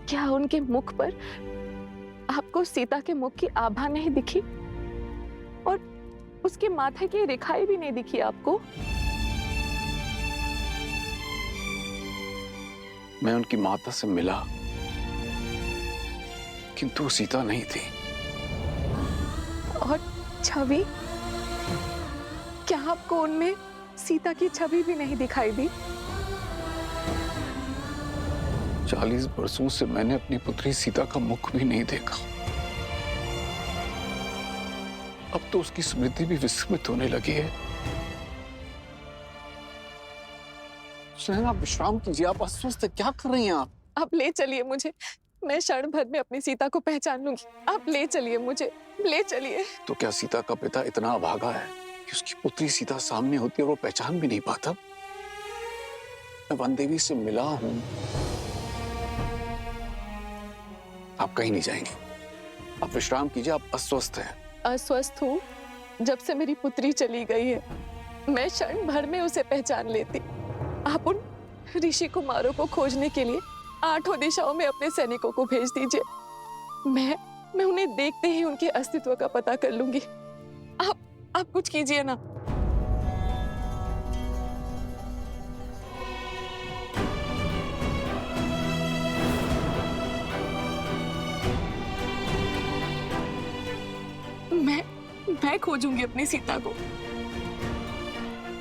क्या उनके मुख पर आपको सीता के मुख की आभा नहीं दिखी और उसके माथे की रेखाएं भी नहीं दिखी आपको? मैं उनकी माता से मिला, किंतु वो सीता नहीं थी। और छवि, क्या आपको उनमें सीता की छवि भी नहीं दिखाई दी? 40 वर्षों से मैंने अपनी पुत्री सीता का मुख भी नहीं देखा। अब तो उसकी स्मृति भी विस्मृत होने लगी है। आप विश्राम कीजिए, आप अस्वस्थ हैं, क्या कर रही हैं आप ले चलिए मुझे, मैं क्षण भर में अपनी सीता को पहचान लूंगी। आप ले चलिए मुझे, ले चलिए। तो क्या सीता का पिता इतना अभागा है कि उसकी पुत्री सीता सामने होती है और वो पहचान भी नहीं पाता? मैं वन देवी से मिला हूं। आप कहीं नहीं जाएंगे, आप विश्राम कीजिए, आप अस्वस्थ हैं। अस्वस्थ हूँ? जब से मेरी पुत्री चली गई है, मैं क्षण भर में उसे पहचान लेती। आप उन ऋषि कुमारों को खोजने के लिए 8 दिशाओं में अपने सैनिकों को भेज दीजिए। मैं उन्हें देखते ही उनके अस्तित्व का पता कर लूंगी। आप कुछ कीजिए ना। मैं खोजूंगी अपनी सीता को।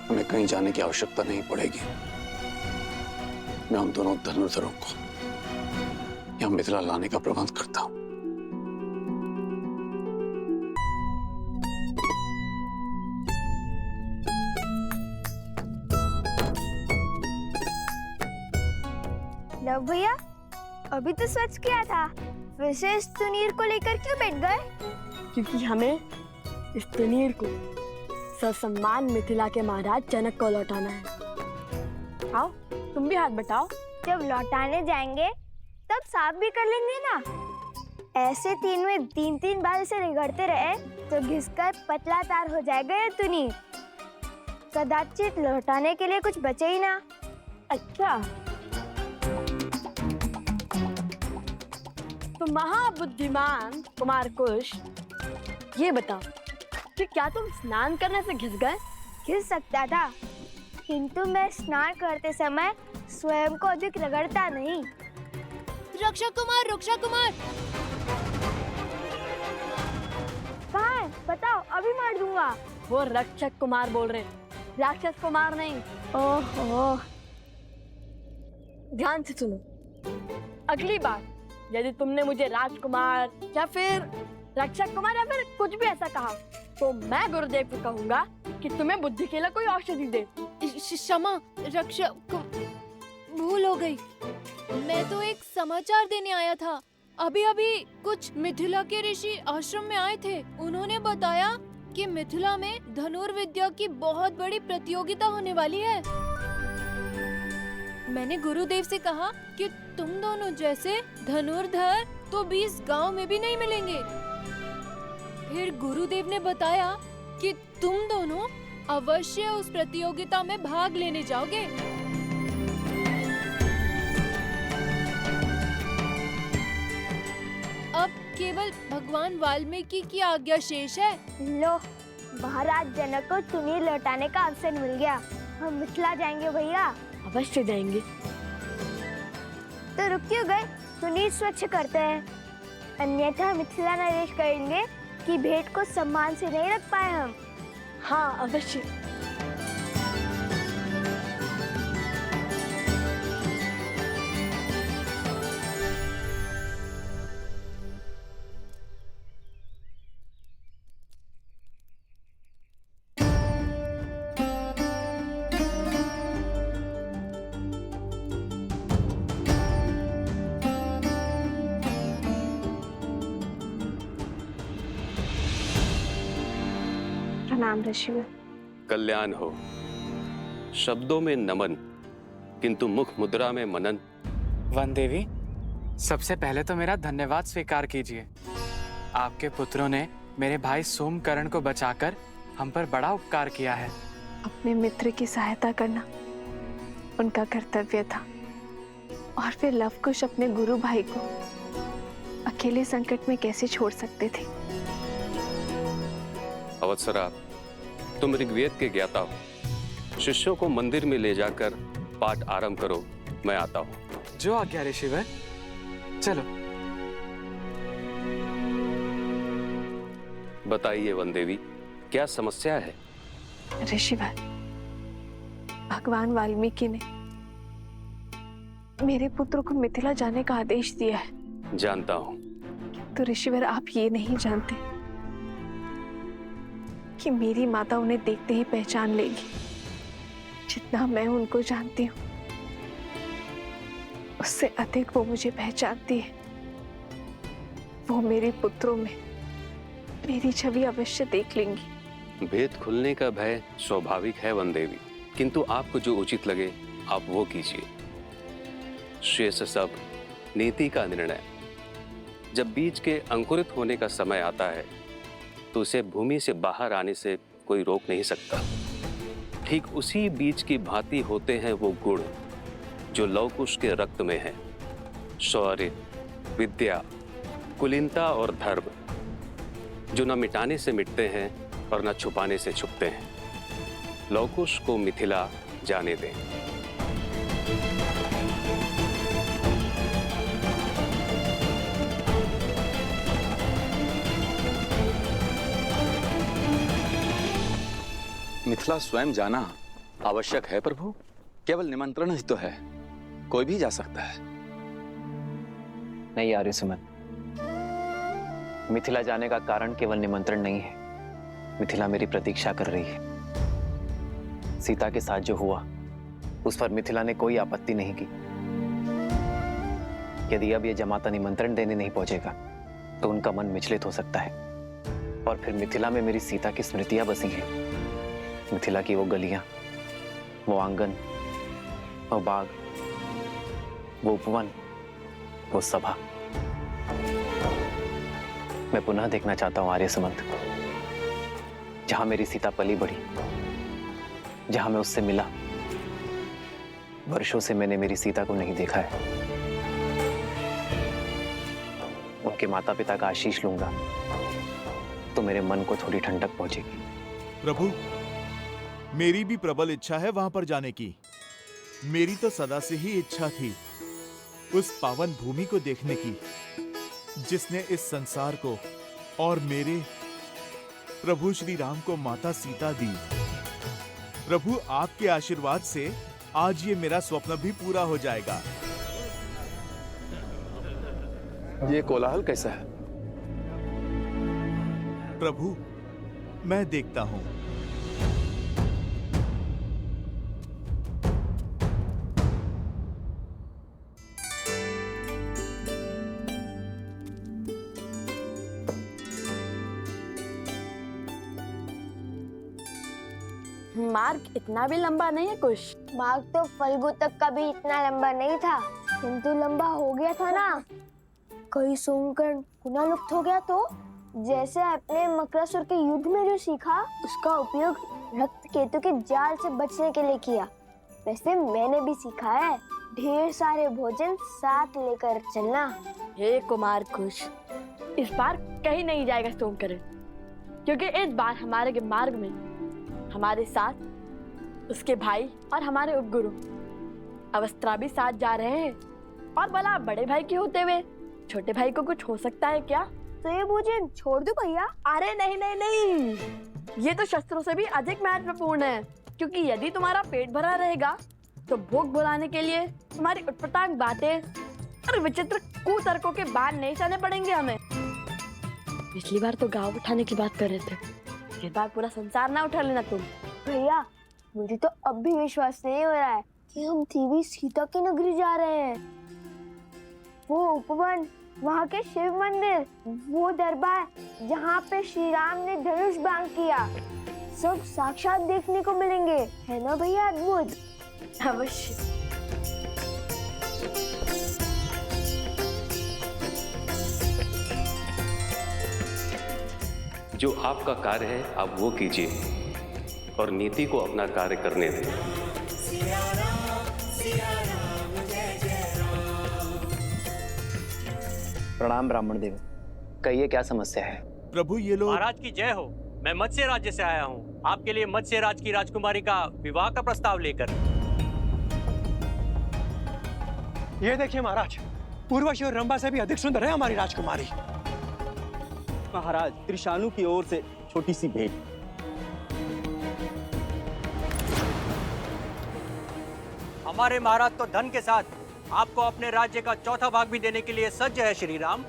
हमें कहीं जाने की आवश्यकता नहीं पड़ेगी। मैं उन दोनों धनुर्धरों को यहाँ मिथिला लाने का प्रबंध करता हूँ। लव भैया, अभी तो स्वच्छ किया था, विशेष तुनीर को लेकर क्यों बैठ गए? क्योंकि हमें इस तुनीर को ससम्मान मिथिला के महाराज जनक को लौटाना है। आओ, तुम भी हाथ बटाओ। जब लौटाने जाएंगे तब साफ भी कर लेंगे ना। ऐसे 3 में 3 बार इसे रगड़ते रहे तो घिसकर पतला तार हो जाएगा ये तुनीर। कदाचित लौटाने के लिए कुछ बचे ही ना। अच्छा, तो महाबुद्धिमान कुमार कुश, ये बताओ कि क्या तुम स्नान करने से घिस गए? घिस सकता था, किंतु मैं स्नान करते समय स्वयं को अधिक रगड़ता नहीं। रक्षा कुमार, रक्षा कुमार! कहाँ है? बताओ, अभी मार दूंगा। वो रक्षक कुमार बोल रहे हैं, राक्षस कुमार नहीं। ओहो, ध्यान से सुनो। अगली बार यदि तुमने मुझे राजकुमार या फिर रक्षक कुमार या फिर कुछ भी ऐसा कहा तो मैं गुरुदेव को कहूंगा कि तुम्हें बुद्धि के लिए कोई औषधि दे। क्षमा रक्षा, भूल हो गई। मैं तो एक समाचार देने आया था। अभी अभी कुछ मिथिला के ऋषि आश्रम में आए थे। उन्होंने बताया कि मिथिला में धनुर्विद्या की बहुत बड़ी प्रतियोगिता होने वाली है। मैंने गुरुदेव से कहा कि तुम दोनों जैसे धनुर्धर तो 20 गांव में भी नहीं मिलेंगे। फिर गुरुदेव ने बताया कि तुम दोनों अवश्य उस प्रतियोगिता में भाग लेने जाओगे। अब केवल भगवान वाल्मीकि की आज्ञा शेष है। लो, महाराज जनक को तुनीर लौटाने का अवसर मिल गया। हम मिथिला जाएंगे भैया। अवश्य जाएंगे। तो रुक क्यों गए? तुनीर स्वच्छ करते हैं, अन्यथा मिथिला नरेश कहेंगे कि भेंट को सम्मान से नहीं रख पाए हम। हाँ, अवश्य। प्रणाम ऋषिवर। कल्याण हो। शब्दों में नमन, किंतु मुख मुद्रा में मनन। वन देवी, सबसे पहले तो मेरा धन्यवाद स्वीकार कीजिए। आपके पुत्रों ने मेरे भाई सोमकर्ण को बचाकर हम पर बड़ा उपकार किया है। अपने मित्र की सहायता करना उनका कर्तव्य था। और फिर लवकुश अपने गुरु भाई को अकेले संकट में कैसे छोड़ सकते थे। अवत्सरा, तुम ऋग्वेद के ज्ञाता हो। शिष्यों को मंदिर में ले जाकर पाठ आरंभ करो, मैं आता हूँ। जो आज्ञा ऋषिवर। चलो। बताइए वनदेवी, क्या समस्या है? ऋषिवर, भगवान वाल्मीकि ने मेरे पुत्र को मिथिला जाने का आदेश दिया है। जानता हूँ। तो ऋषिवर, आप ये नहीं जानते कि मेरी माता उन्हें देखते ही पहचान लेगी। जितना मैं उनको जानती हूँ उससे अधिक वो मुझे पहचानती है। वो मेरे पुत्रों में मेरी छवि अवश्य देख लेंगी। भेद खुलने का भय स्वाभाविक है वनदेवी, किंतु आपको जो उचित लगे आप वो कीजिए। शेष सब नीति का निर्णय। जब बीज के अंकुरित होने का समय आता है तो उसे भूमि से बाहर आने से कोई रोक नहीं सकता। ठीक उसी बीज की भांति होते हैं वो गुण जो लवकुश के रक्त में है। शौर्य, विद्या, कुलीनता और धर्म, जो न मिटाने से मिटते हैं और न छुपाने से छुपते हैं। लवकुश को मिथिला जाने दें। मिथिला स्वयं जाना आवश्यक है प्रभु। केवल निमंत्रण ही तो है, कोई भी जा सकता है। नहीं आर्यसुमन, मिथिला जाने का कारण केवल निमंत्रण नहीं है। मिथिला मेरी प्रतीक्षा कर रही है। सीता के साथ जो हुआ उस पर मिथिला ने कोई आपत्ति नहीं की। यदि अब यह जमाता निमंत्रण देने नहीं पहुंचेगा तो उनका मन विचलित हो सकता है और फिर मिथिला में मेरी सीता की स्मृतियां बसी हैं। मिथिला की वो गलियां, वो आंगन, वो बाग, वो उपवन, वो सभा मैं पुनः देखना चाहता हूं आर्यसुमंत। जहां मेरी सीता पली बढ़ी, जहां मैं उससे मिला। वर्षों से मैंने मेरी सीता को नहीं देखा है। उनके माता पिता का आशीष लूंगा तो मेरे मन को थोड़ी ठंडक पहुंचेगी। प्रभु, मेरी भी प्रबल इच्छा है वहां पर जाने की। मेरी तो सदा से ही इच्छा थी उस पावन भूमि को देखने की जिसने इस संसार को और मेरे प्रभु श्री राम को माता सीता दी। प्रभु, आपके आशीर्वाद से आज ये मेरा स्वप्न भी पूरा हो जाएगा। ये कोलाहल कैसा है? प्रभु, मैं देखता हूं। मार्ग इतना भी लंबा नहीं है कुछ। मार्ग तो फल्गु तक का भी इतना लंबा नहीं था, किंतु लंबा हो गया था ना। कहीं सोमकर्ण पुनः लुप्त हो गया तो जैसे अपने मकरासुर के युद्ध में जो सीखा उसका उपयोग रक्त केतु के जाल से बचने के लिए किया, वैसे मैंने भी सीखा है ढेर सारे भोजन साथ लेकर चलना। हे कुमार खुश, इस बार कहीं नहीं जाएगा सोमकर्ण, क्योंकि इस बार हमारे मार्ग में हमारे साथ उसके भाई और हमारे उपगुरु अवस्त्रा भी साथ जा रहे हैं। और भला बड़े भाई के होते हुए छोटे भाई को कुछ हो सकता है क्या? तो ये भोजन छोड़ दूं भैया? अरे नहीं नहीं नहीं, ये तो शस्त्रों से भी अधिक महत्वपूर्ण है, क्योंकि यदि तुम्हारा पेट भरा रहेगा तो भूख भुलाने के लिए तुम्हारी उटपटांग बातें और विचित्र कुतर्कों के बाण नहीं सहने पड़ेंगे हमें। पिछली बार तो गाँव उठाने की बात कर रहे थे, इस बार पूरा संसार ना उठा लेना तुम। भैया, मुझे तो अब भी विश्वास नहीं हो रहा है कि हम देवी सीता की नगरी जा रहे हैं। वो उपवन, वहाँ के शिव मंदिर, वो दरबार जहाँ पे श्री राम ने धनुष बाण किया, सब साक्षात देखने को मिलेंगे, है ना भैया? अद्भुत। अवश्य। जो आपका कार्य है आप वो कीजिए और नीति को अपना कार्य करने दें। प्रणाम ब्राह्मण देव। कहिए क्या समस्या है? प्रभु ये लोग महाराज की जय हो। मैं मत्स्य राज्य से आया हूँ आपके लिए मत्स्य राज की राजकुमारी का विवाह का प्रस्ताव लेकर। ये देखिए महाराज, उर्वशी और रंभा से भी अधिक सुंदर है हमारी राजकुमारी। महाराज, त्रिशानु की ओर से छोटी सी भेंट। हमारे महाराज तो धन के साथ आपको अपने राज्य का चौथा भाग भी देने के लिए सज्ज है श्री राम।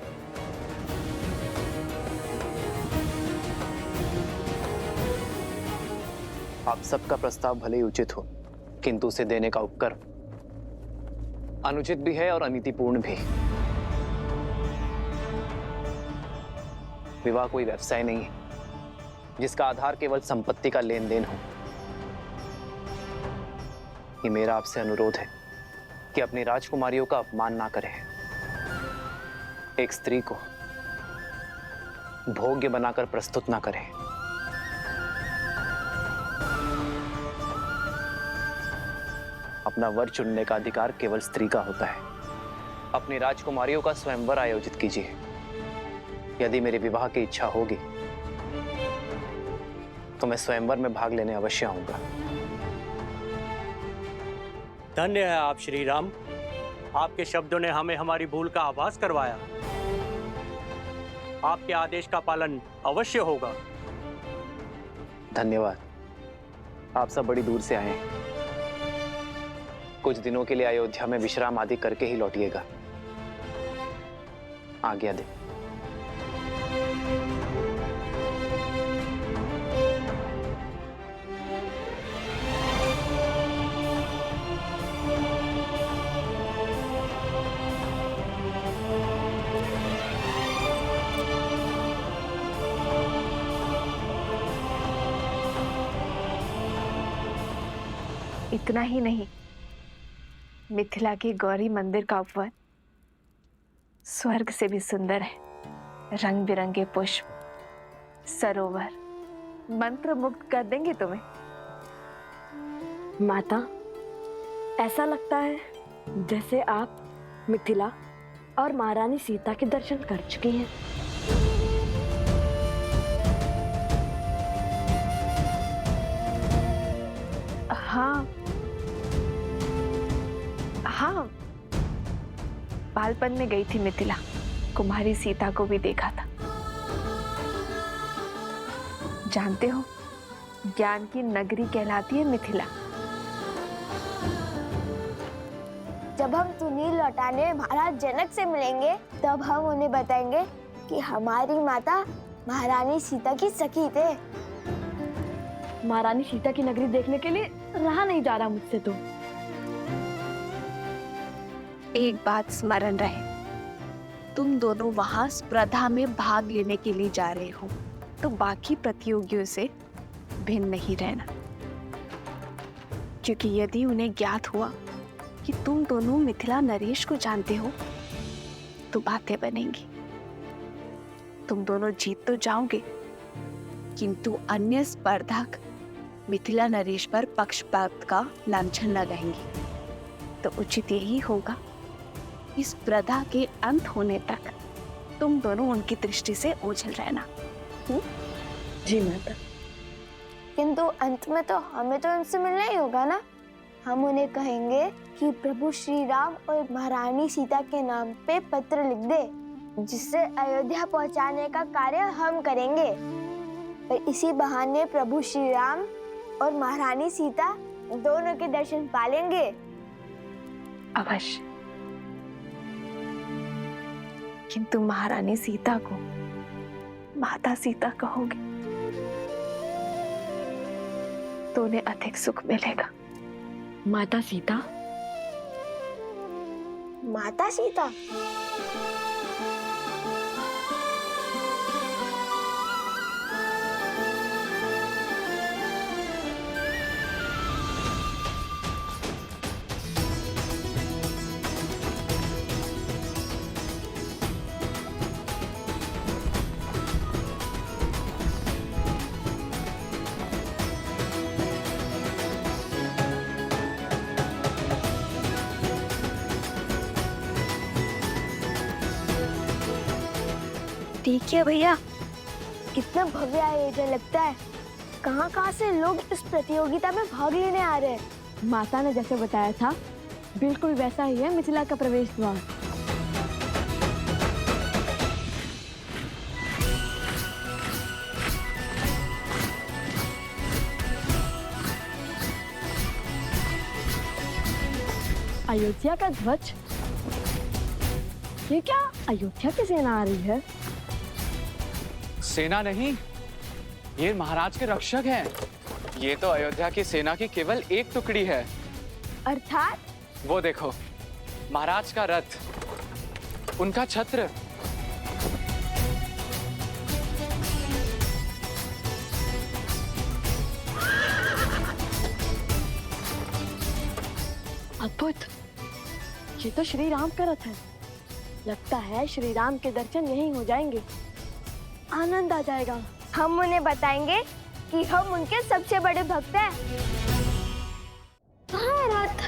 आप सबका प्रस्ताव भले ही उचित हो, किंतु उसे देने का उपक्रम अनुचित भी है और अनीतिपूर्ण भी। विवाह कोई व्यवसाय नहीं है जिसका आधार केवल संपत्ति का लेन देन हो। ये मेरा आपसे अनुरोध है कि अपनी राजकुमारियों का अपमान ना करें। एक स्त्री को भोग्य बनाकर प्रस्तुत ना करें। अपना वर चुनने का अधिकार केवल स्त्री का होता है। अपनी राजकुमारियों का स्वयंवर आयोजित कीजिए। यदि मेरे विवाह की इच्छा होगी तो मैं स्वयंवर में भाग लेने अवश्य आऊंगा। धन्य है आप श्री राम, आपके शब्दों ने हमें हमारी भूल का आभास करवाया। आपके आदेश का पालन अवश्य होगा। धन्यवाद। आप सब बड़ी दूर से आए हैं। कुछ दिनों के लिए अयोध्या में विश्राम आदि करके ही लौटिएगा। आज्ञा दे। इतना ही नहीं, मिथिला के गौरी मंदिर का उपवन स्वर्ग से भी सुंदर है। रंग बिरंगे पुष्प, सरोवर मंत्र मुग्ध कर देंगे तुम्हें। माता, ऐसा लगता है जैसे आप मिथिला और महारानी सीता के दर्शन कर चुकी हैं। हाँ हाँ, बालपन में गई थी मिथिला, कुमारी सीता को भी देखा था। जानते हो, ज्ञान की नगरी कहलाती है मिथिला। जब हम तुनील लौटाने में महाराज जनक से मिलेंगे तब हम उन्हें बताएंगे कि हमारी माता महारानी सीता की सखी थे। महारानी सीता की नगरी देखने के लिए रहा नहीं जा रहा मुझसे तो। एक बात स्मरण रहे, तुम दोनों वहां स्पर्धा में भाग लेने के लिए जा रहे हो, तो बाकी प्रतियोगियों से भिन्न नहीं रहना। क्योंकि यदि उन्हें ज्ञात हुआ कि तुम दोनों मिथिला नरेश को जानते हो तो बातें बनेंगी। तुम दोनों जीत तो जाओगे, किंतु अन्य स्पर्धक मिथिला नरेश पर पक्षपात का लांछन लगाएंगे। तो उचित यही होगा इस स्पर्धा के अंत होने तक तुम दोनों उनकी दृष्टि से ओझल रहना। जी माता। किंतु अंत में तो हमें तो उनसे मिलना ही होगा ना। हम उन्हें कहेंगे कि प्रभु श्री राम और महारानी सीता के नाम पे पत्र लिख दे, जिससे अयोध्या पहुंचाने का कार्य हम करेंगे। और इसी बहाने प्रभु श्री राम और महारानी सीता दोनों के दर्शन पालेंगे। अवश्य। किंतु महारानी सीता को माता सीता कहोगे तो उन्हें अधिक सुख मिलेगा। माता सीता? माता सीता? देखिए भैया, कितना भव्य आयोजन लगता है। कहाँ कहाँ से लोग इस प्रतियोगिता में भाग लेने आ रहे हैं। माता ने जैसे बताया था बिल्कुल वैसा ही है मिथिला का प्रवेश द्वार। अयोध्या का ध्वज, ये क्या अयोध्या की सेना आ रही है? सेना नहीं, ये महाराज के रक्षक हैं। ये तो अयोध्या की सेना की केवल एक टुकड़ी है। अर्थात? वो देखो, महाराज का रथ, उनका छत्र। अद्भुत, ये तो श्री राम का रथ है। लगता है श्री राम के दर्शन यहीं हो जाएंगे, आनंद आ जाएगा। हम उन्हें बताएंगे कि हम उनके सबसे बड़े भक्त हैं। कहाँ है रथ?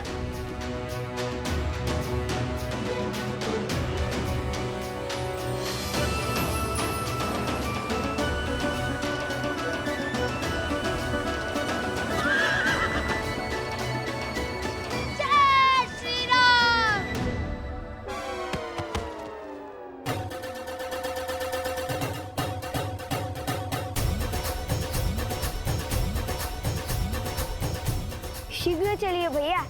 शीघ्र चलिए भैया,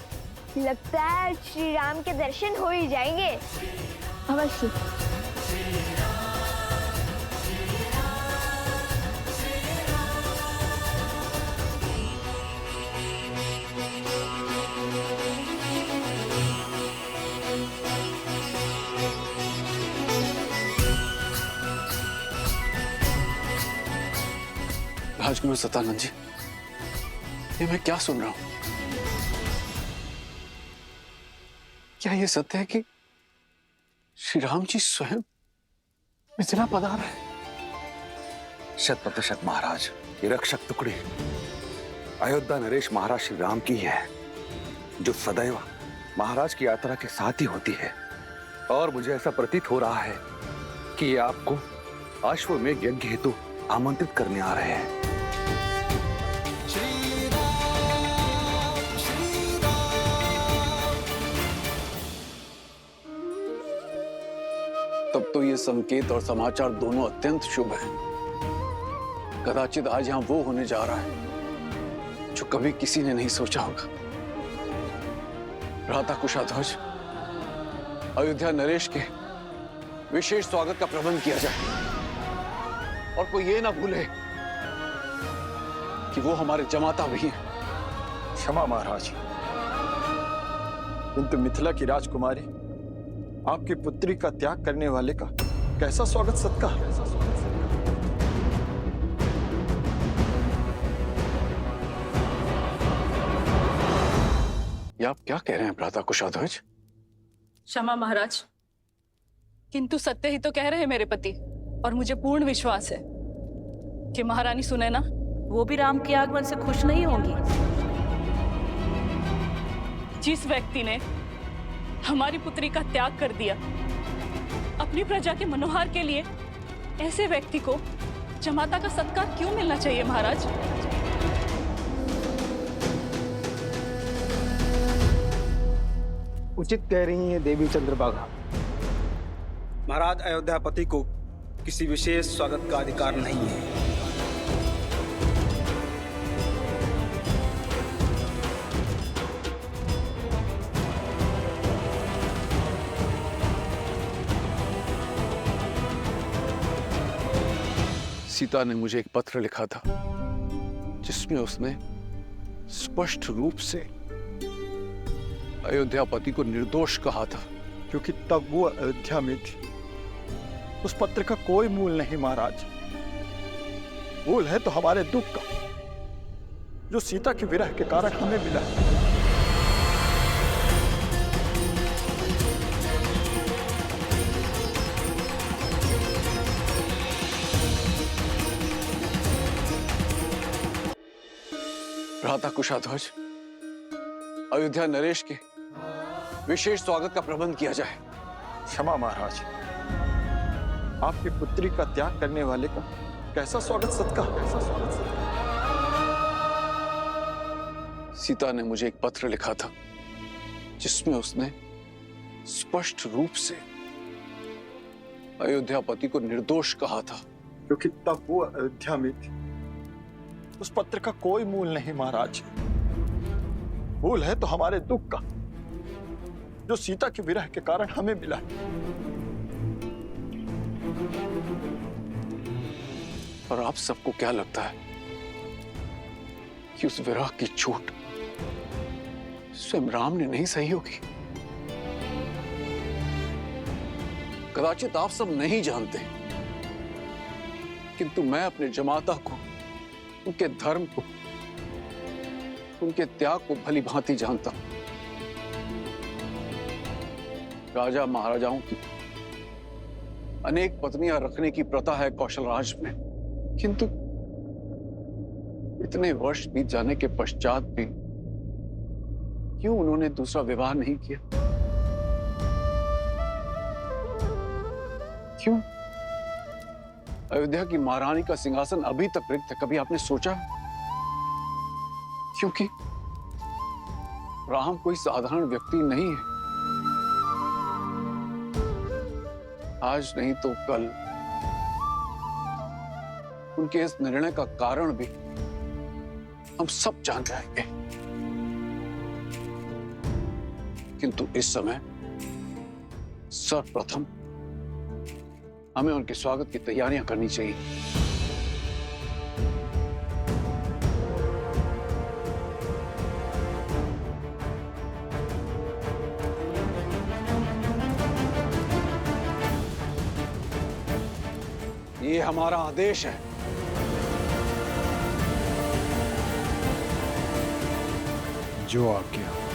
लगता है श्री राम के दर्शन हो ही जाएंगे। अवश्य। राजकुमार सतानंद जी, ये मैं क्या सुन रहा हूं? क्या ये सत्य है कि श्री राम जी स्वयं मिथिला पधार है? 100% महाराज, ये रक्षक टुकड़ी अयोध्या नरेश महाराज श्री राम की है, जो सदैव महाराज की यात्रा के साथ ही होती है। और मुझे ऐसा प्रतीत हो रहा है कि ये आपको अश्वमेध यज्ञ हेतु आमंत्रित करने आ रहे हैं। तब तो ये संकेत और समाचार दोनों अत्यंत शुभ हैं। कदाचित आज यहां वो होने जा रहा है जो कभी किसी ने नहीं सोचा होगा। भ्राता कुशाध्वज, अयोध्या नरेश के विशेष स्वागत का प्रबंध किया जाए और कोई ये ना भूले कि वो हमारे जमाता भी हैं। क्षमा महाराज, किंतु मिथिला की राजकुमारी आपकी पुत्री का त्याग करने वाले का कैसा स्वागत सत्कार। ये आप क्या कह रहे हैं भ्राता कुशाध्वज? क्षमा महाराज, किंतु सत्य ही तो कह रहे हैं मेरे पति, और मुझे पूर्ण विश्वास है कि महारानी सुनैना वो भी राम के आगमन से खुश नहीं होंगी। जिस व्यक्ति ने हमारी पुत्री का त्याग कर दिया अपनी प्रजा के मनोहार के लिए, ऐसे व्यक्ति को जमाता का सत्कार क्यों मिलना चाहिए महाराज? उचित कह रही हैं देवी चंद्रभागा। महाराज, अयोध्यापति को किसी विशेष स्वागत का अधिकार नहीं है। सीता ने मुझे एक पत्र लिखा था जिसमें उसने स्पष्ट रूप से अयोध्यापति को निर्दोष कहा था, क्योंकि तब वो अयोध्या में थी। उस पत्र का कोई मूल नहीं महाराज। मूल है तो हमारे दुख का, जो सीता के विरह के कारण हमें मिला। भ्राता कुशाध्वज, अयोध्या नरेश के विशेष स्वागत का प्रबंध किया जाए। क्षमा महाराज, आपकी पुत्री का त्याग करने वाले का कैसा स्वागत सत्कार, कैसा स्वागत सत्कार। सीता ने मुझे एक पत्र लिखा था जिसमें उसने स्पष्ट रूप से अयोध्यापति को निर्दोष कहा था। क्योंकि तब वो अयोध्या में थी। उस पत्र का कोई मूल नहीं महाराज। मूल है तो हमारे दुख का, जो सीता के विरह के कारण हमें मिला। और आप सबको क्या लगता है कि उस विरह की चोट स्वयं राम ने नहीं सही होगी? कदाचित आप सब नहीं जानते, किंतु मैं अपने जमाता को, उनके धर्म को, उनके त्याग को भली भांति जानता हूं। राजा महाराजाओं की अनेक पत्नियां रखने की प्रथा है कौशल राज में, किंतु इतने वर्ष बीत जाने के पश्चात भी क्यों उन्होंने दूसरा विवाह नहीं किया? क्यों अयोध्या की महारानी का सिंहासन अभी तक रिक्त है? कभी आपने सोचा? क्योंकि राम कोई साधारण व्यक्ति नहीं है। आज नहीं तो कल उनके इस निर्णय का कारण भी हम सब जान जाएंगे, किंतु इस समय सर्वप्रथम हमें उनके स्वागत की तैयारियां करनी चाहिए। ये हमारा आदेश है। जो आज्ञा।